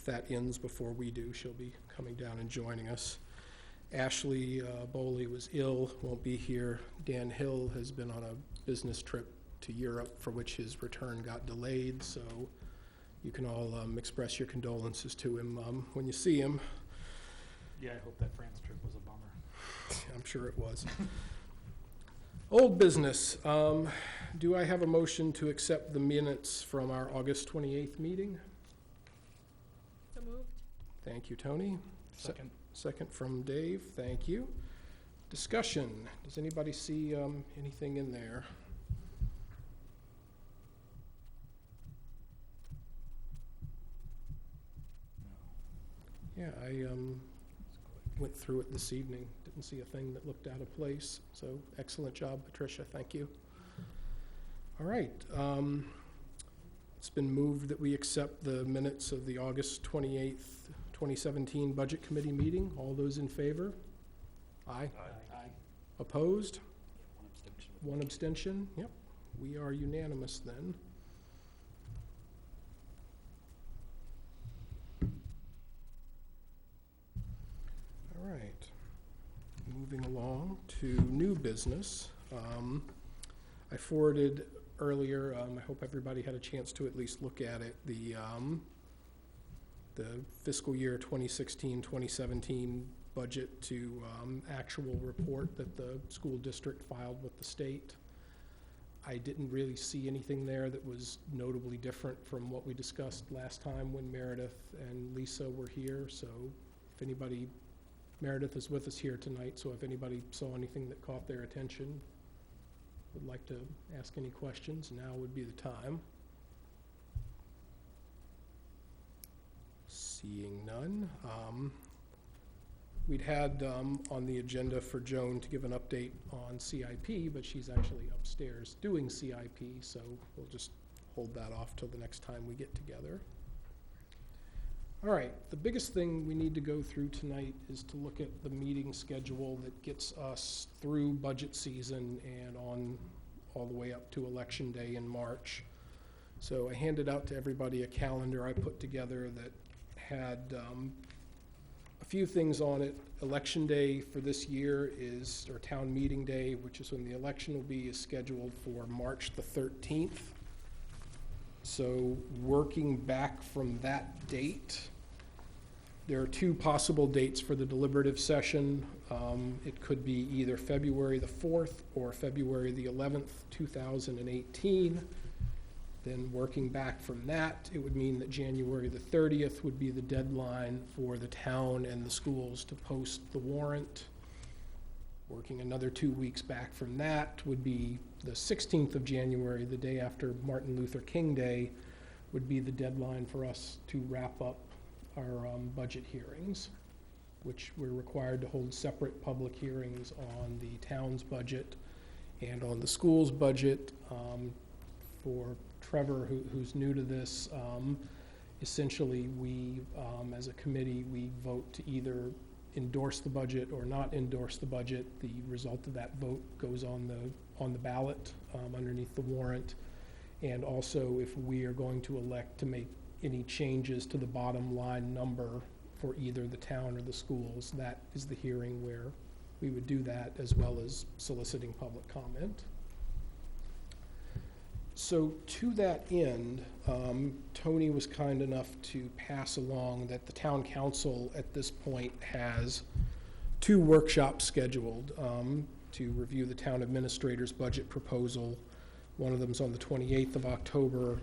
if that ends before we do, she'll be coming down and joining us. Ashley Bowley was ill, won't be here. Dan Hill has been on a business trip to Europe for which his return got delayed, so you can all express your condolences to him when you see him. Yeah, I hope that France trip was a bummer. I'm sure it was. Old business. Do I have a motion to accept the minutes from our August 28th meeting? So moved. Thank you, Tony. Second. Second from Dave. Thank you. Discussion. Does anybody see anything in there? No. Yeah, I went through it this evening. Didn't see a thing that looked out of place. So excellent job, Patricia. Thank you. All right. It's been moved that we accept the minutes of the August 28th, 2017 Budget Committee meeting. All those in favor? Aye. Aye. Opposed? One abstention. One abstention? Yep. We are unanimous then. All right. Moving along to new business. I forwarded earlier, I hope everybody had a chance to at least look at it, the fiscal year 2016-2017 budget to actual report that the school district filed with the state. I didn't really see anything there that was notably different from what we discussed last time when Meredith and Lisa were here. So if anybody, Meredith is with us here tonight, so if anybody saw anything that caught their attention, would like to ask any questions, now would be the time. Seeing none. We'd had on the agenda for Joan to give an update on CIP, but she's actually upstairs doing CIP, so we'll just hold that off till the next time we get together. All right, the biggest thing we need to go through tonight is to look at the meeting schedule that gets us through budget season and on all the way up to Election Day in March. So I handed out to everybody a calendar I put together that had a few things on it. Election Day for this year is, or town meeting day, which is when the election will be, is scheduled for March the 13th. So working back from that date, there are two possible dates for the deliberative session. It could be either February the 4th or February the 11th, 2018. Then working back from that, it would mean that January the 30th would be the deadline for the town and the schools to post the warrant. Working another 2 weeks back from that would be the 16th of January, the day after Martin Luther King Day, would be the deadline for us to wrap up our budget hearings, which we're required to hold separate public hearings on the town's budget and on the school's budget. For Trevor, who's new to this, essentially we, as a committee, we vote to either endorse the budget or not endorse the budget. The result of that vote goes on the ballot underneath the warrant. And also, if we are going to elect to make any changes to the bottom line number for either the town or the schools, that is the hearing where we would do that, as well as soliciting public comment. So to that end, Tony was kind enough to pass along that the town council at this point has two workshops scheduled to review the town administrator's budget proposal. One of them is on the 28th of October.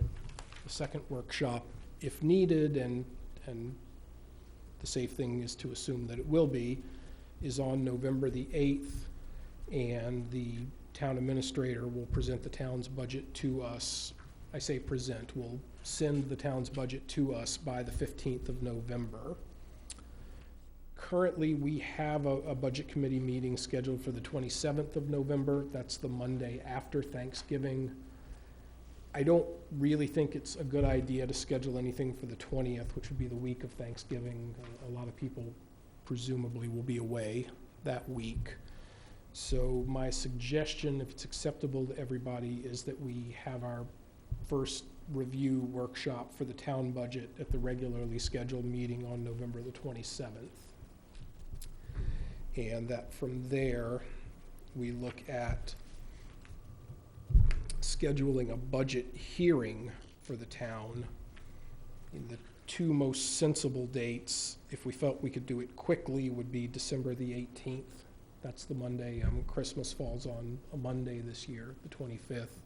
The second workshop, if needed, and the safe thing is to assume that it will be, is on November the 8th, and the town administrator will present the town's budget to us. I say present, will send the town's budget to us by the 15th of November. Currently, we have a budget committee meeting scheduled for the 27th of November. That's the Monday after Thanksgiving. I don't really think it's a good idea to schedule anything for the 20th, which would be the week of Thanksgiving. A lot of people presumably will be away that week. So my suggestion, if it's acceptable to everybody, is that we have our first review workshop for the town budget at the regularly scheduled meeting on November the 27th. And that from there, we look at scheduling a budget hearing for the town. In the two most sensible dates, if we felt we could do it quickly, would be December the 18th. That's the Monday. Christmas falls on a Monday this year, the 25th.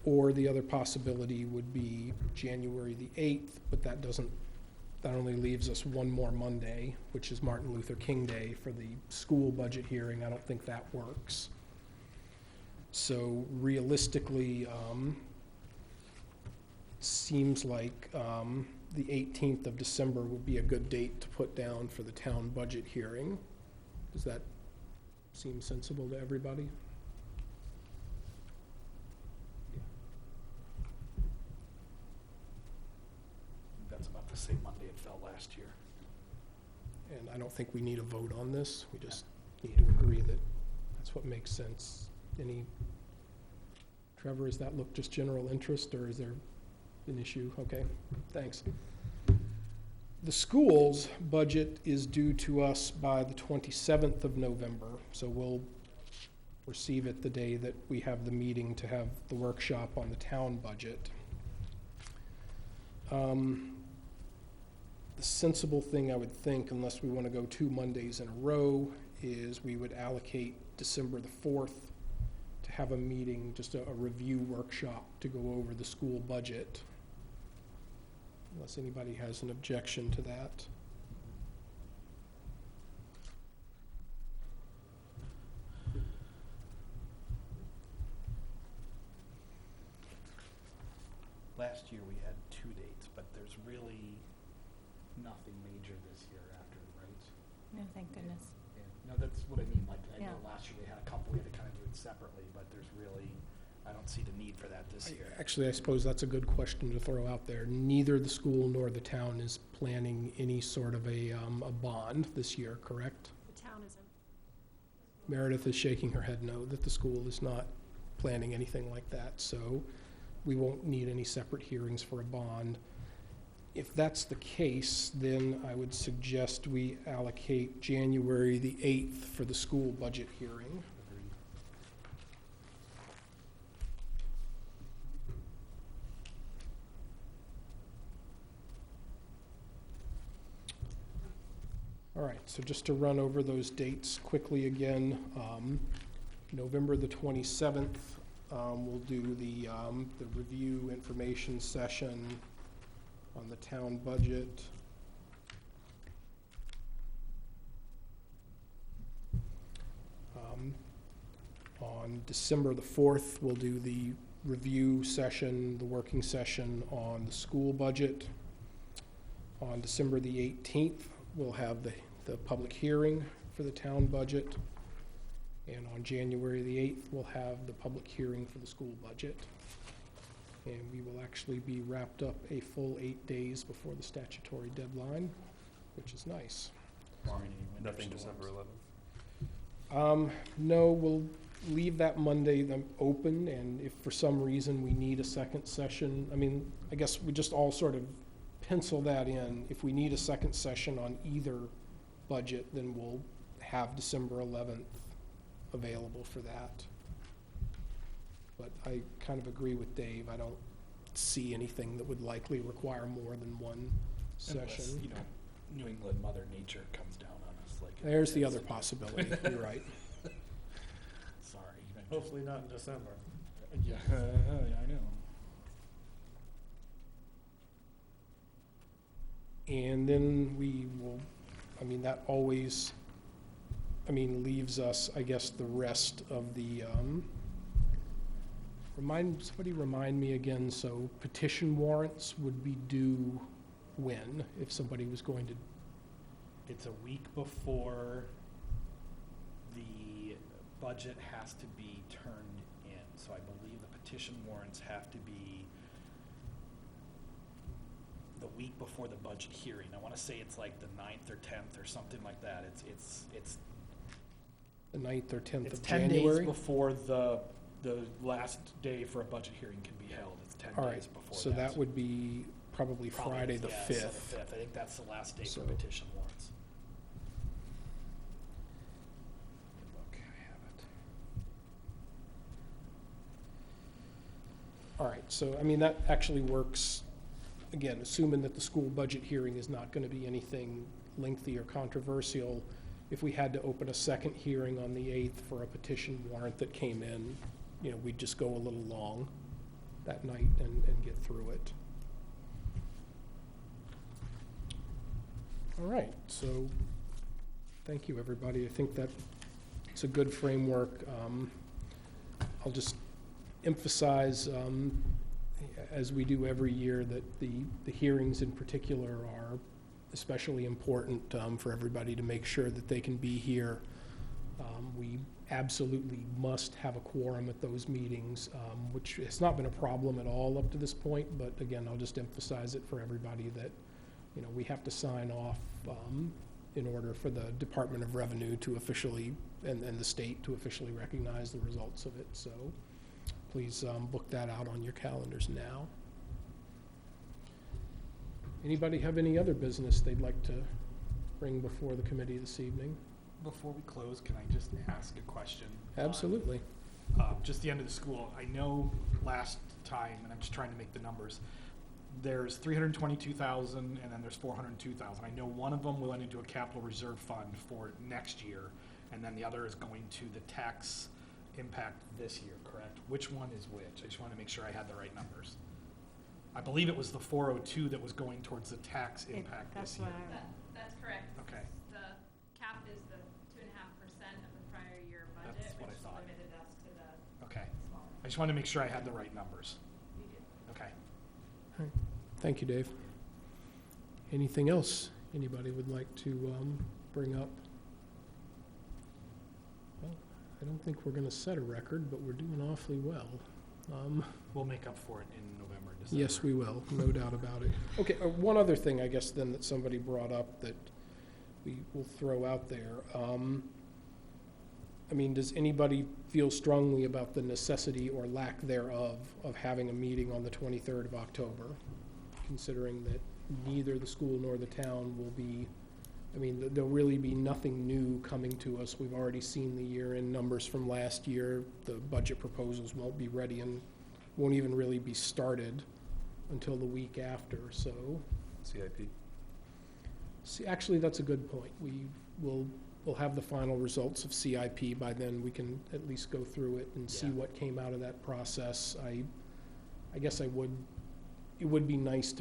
Or the other possibility would be January the 8th, but that only leaves us one more Monday, which is Martin Luther King Day for the school budget hearing. I don't think that works. So realistically, it seems like the 18th of December would be a good date to put down for the town budget hearing. Does that seem sensible to everybody? That's about the same Monday it fell last year. And I don't think we need a vote on this. We just need to agree that that's what makes sense. Trevor, does that look just general interest, or is there an issue? Okay, thanks. The school's budget is due to us by the 27th of November, so we'll receive it the day that we have the meeting to have the workshop on the town budget. The sensible thing I would think, unless we want to go 2 Mondays in a row, is we would allocate December the 4th to have a meeting, just a review workshop to go over the school budget. Unless anybody has an objection to that. Last year we had 2 dates, but there's really nothing major this year after, right? No, thank goodness. Yeah. No, that's what I mean, like, I know Yeah. last year we had a couple, we had to kind of do it separately, but there's really, I don't see the need for that this year. Actually, I suppose that's a good question to throw out there. Neither the school nor the town is planning any sort of a bond this year, correct? The town isn't. Meredith is shaking her head no, that the school is not planning anything like that, so we won't need any separate hearings for a bond. If that's the case, then I would suggest we allocate January the 8th for the school budget hearing. Agreed. All right, so just to run over those dates quickly again, November the 27th, we'll do the review information session on the town budget. On December the 4th, we'll do the review session, the working session on the school budget. On December the 18th, we'll have the public hearing for the town budget. And on January the 8th, we'll have the public hearing for the school budget. And we will actually be wrapped up a full 8 days before the statutory deadline, which is nice. Barring any winter Nothing storms. December 11th. No, we'll leave that Monday open, and if for some reason we need a second session, I guess we just all sort of pencil that in. If we need a second session on either budget, then we'll have December 11th available for that. But I kind of agree with Dave. I don't see anything that would likely require more than one Unless, session. New England Mother Nature comes down on us like. it There's the is. other possibility. You're right. Sorry. Hopefully not in December. Yeah, I know. And then we will, that always, leaves us, I guess, the rest of the, somebody remind me again, so petition warrants would be due when, if somebody was going to, It's a week before the budget has to be turned in. So I believe the petition warrants have to be the week before the budget hearing. I want to say it's like the 9th or 10th or something like that. It's the 9th or 10th it's of 10 January? days before the last day for a budget hearing can be held. It's 10 All days right, before so that would be probably Friday the yeah, so 5th. I think that's the last day So- for petition warrants. Look, I have it. All right, so, I mean, that actually works, again, assuming that the school budget hearing is not going to be anything lengthy or controversial. If we had to open a second hearing on the 8th for a petition warrant that came in, you know, we'd just go a little long that night and get through it. All right, so, thank you, everybody. I think that it's a good framework. I'll just emphasize, as we do every year, that the hearings in particular are especially important for everybody to make sure that they can be here. We absolutely must have a quorum at those meetings, which has not been a problem at all up to this point, but again, I'll just emphasize it for everybody that, you know, we have to sign off in order for the Department of Revenue to officially, and the state to officially recognize the results of it. So please book that out on your calendars now. Anybody have any other business they'd like to bring before the committee this evening? Before we close, can I just ask a question? Absolutely. Just the end of the school, I know last time, and I'm just trying to make the numbers, there's 322,000 and then there's 402,000. I know one of them went into a capital reserve fund for next year, and then the other is going to the tax impact this year, correct? Which one is which? I just want to make sure I had the right numbers. I believe it was the 402 that was going towards the tax impact this year. That's correct. Okay. The cap is the 2.5% of the prior year budget, That's what I which thought. limited us to the Okay. smaller. I just wanted to make sure I had the right numbers. We do. Okay. Thank you, Dave. Anything else anybody would like to bring up? Well, I don't think we're going to set a record, but we're doing awfully well. We'll make up for it in November, December. Yes, we will, no doubt about it. Okay, one other thing, I guess, then, that somebody brought up that we will throw out there. I mean, does anybody feel strongly about the necessity or lack thereof of having a meeting on the 23rd of October, considering that neither the school nor the town will be, I mean, there'll really be nothing new coming to us. We've already seen the year-end numbers from last year. The budget proposals won't be ready and won't even really be started until the week after, so. CIP. See, actually, that's a good point. We'll have the final results of CIP. By then, we can at least go through it and see Yeah. what came out of that process. I guess it would be nice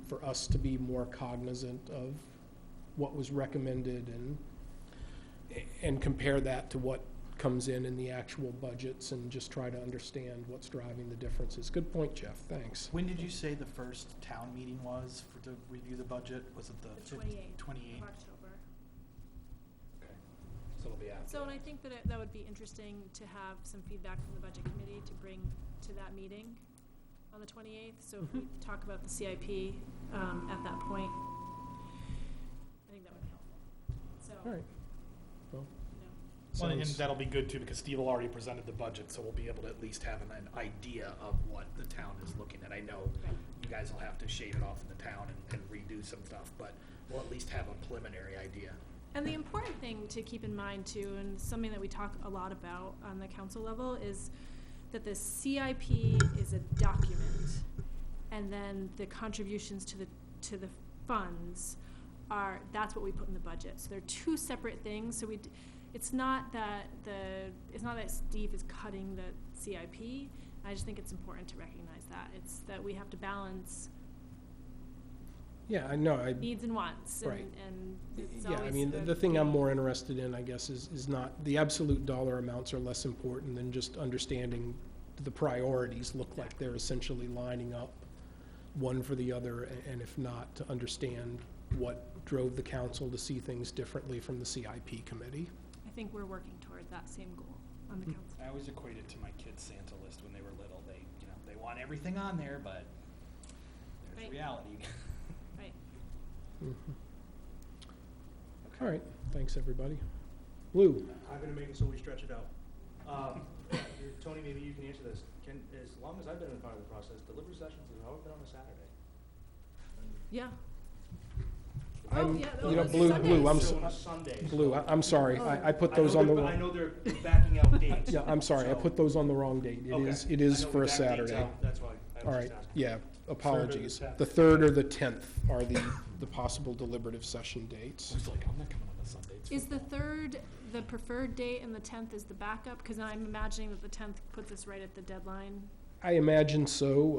for us to be more cognizant of what was recommended and compare that to what comes in the actual budgets and just try to understand what's driving the differences. Good point, Jeff. Thanks. When did you say the first town meeting was to review the budget? Was it The 28th 28th? of October. Okay. So it'll be after. So, and I think that that would be interesting to have some feedback from the budget committee to bring to that meeting on the 28th. So if we talk about the CIP at that point, I think that would be helpful. So, All right. Well, you know, Well, and sounds- that'll be good too, because Steve will already presented the budget, so we'll be able to at least have an idea of what the town is looking at. I know Right. you guys will have to shave it off in the town and redo some stuff, but we'll at least have a preliminary idea. And the important thing to keep in mind too, and something that we talk a lot about on the council level, is that the CIP is a document, and then the contributions to the funds that's what we put in the budget. So they're two separate things. So it's not that Steve is cutting the CIP. I just think it's important to recognize that. It's that we have to balance yeah, I know. needs and wants, Right. and it's Yeah, I always mean, a the thing I'm game. more interested in, I guess, is not, the absolute dollar amounts are less important than just understanding the priorities look like they're essentially lining up one for the other, and if not, to understand what drove the council to see things differently from the CIP committee. I think we're working toward that same goal on the council. I always equated to my kids' Santa list when they were little. They want everything on there, but there's Right. reality. Right. All right, thanks, everybody. Lou? I'm gonna make it so we stretch it out. Tony, maybe you can answer this. As long as I've been in part of the process, delivery sessions have always been on a Saturday. Yeah. I'm- yeah, you know, those Blue, Sundays. I'm, So so- on a Sunday. Blue, so- I'm sorry, I put I know those on the they're- I wrong, know they're backing out dates. yeah, I'm sorry, I so- put those on the wrong date. Okay. It is I know for we a backed dates Saturday. out, that's why I All was right, just asking. yeah, apologies. 10th. The 3rd or the 10th are the possible deliberative session dates. I was like, I'm not coming on a Sunday. It's Is the football. 3rd the preferred date and the 10th is the backup? Because I'm imagining that the 10th puts us right at the deadline. I imagine so.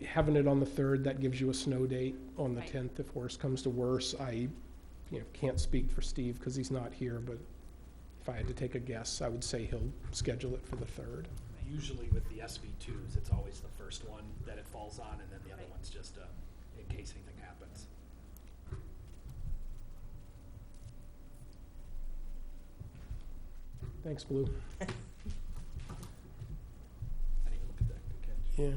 Having it on the 3rd, that gives you a snow date on the Right. 10th if worse comes to worse. I can't speak for Steve because he's not here, but if I had to take a guess, I would say he'll schedule it for the 3rd. Usually with the SB2s, it's always the first one that it falls on, and then the other Right. one's just in case anything happens. Thanks, Blue. I didn't even look at that. Good catch. Yeah.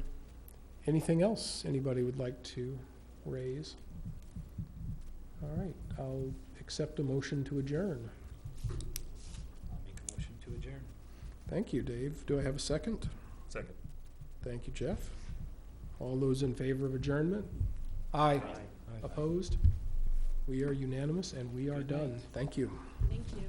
Anything else anybody would like to raise? All right, I'll accept a motion to adjourn. I'll make a motion to adjourn. Thank you, Dave. Do I have a second? Second. Thank you, Jeff. All those in favor of adjournment? Aye. Opposed? We are unanimous and we are Good done. night. Thank you. Thank you.